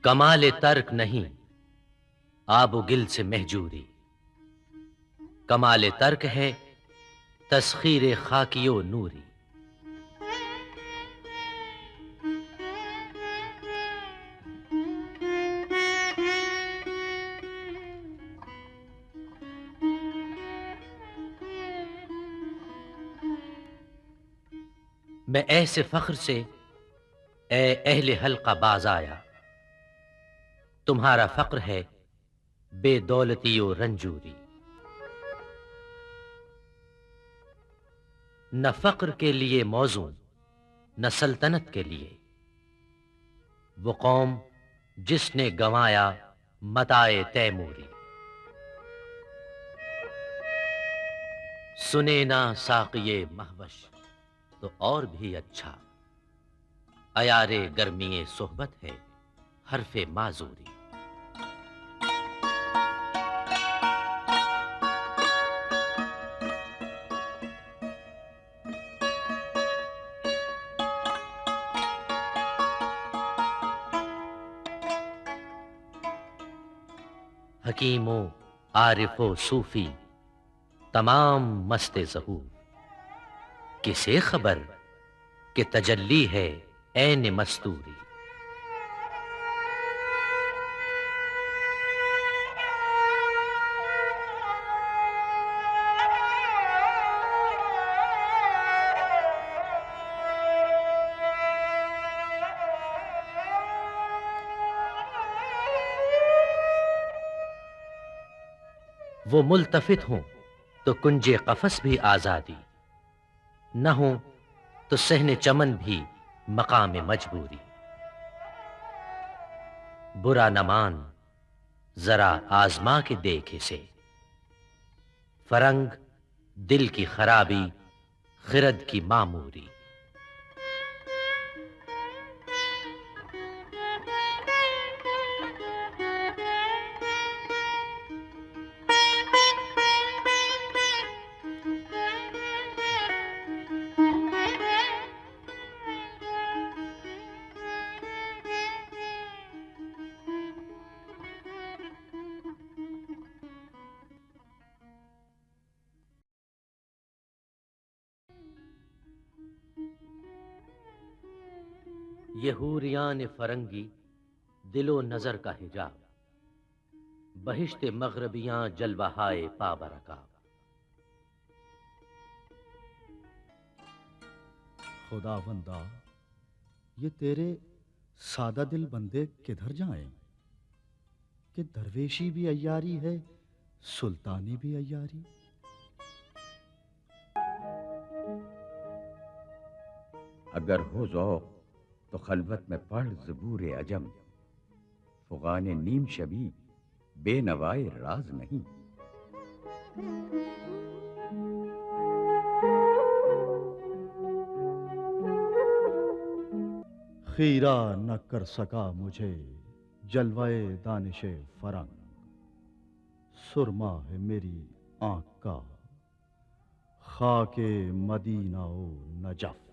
कमाले तर्क नहीं आबो गिल से महजूरी, कमाले तर्क है तस्खीर खाकियो नूरी। मैं ऐसे फख्र से ए अहले हल्का बाज आया, तुम्हारा फक्र है बेदौलतियो रंजूरी। न फक्र के लिए मौजू न सल्तनत के लिए, वो कौम जिसने गंवाया मताए तैमूरी। सुने ना साक़िए महवश तो और भी अच्छा, अयारे गर्मीए सोहबत है हरफे माजूरी। हकीमो आरिफो सूफी तमाम मस्ते ज़हूर, किसे खबर कि तजल्ली है ऐन मस्तूरी। वो मुल्तफित हों तो कुंजे कफस भी आजादी, न हो तो सहने चमन भी मकाम मजबूरी। बुरा न मान जरा आजमा के देख इसे, फरंग दिल की खराबी खिरद की मामूरी। ये हूरियान फरंगी दिलो नजर का हिजाब, बहिश्ते मगरबियां जलवाहाए पाबरका। खुदावंदा, ये तेरे सादा दिल बंदे किधर जाएं कि दरवेशी भी अय्यारी है, सुल्तानी भी अय्यारी। अगर हो ज़ौक़ तो खलवत में पढ़ ज़बूर अजम, फ़ुग़ान नीम शबी बेनवाए राज नहीं। खीरा न कर सका मुझे जलवाए दानिशे फरंग, सुरमा है मेरी आंख का खाके मदीना ओ नजफ।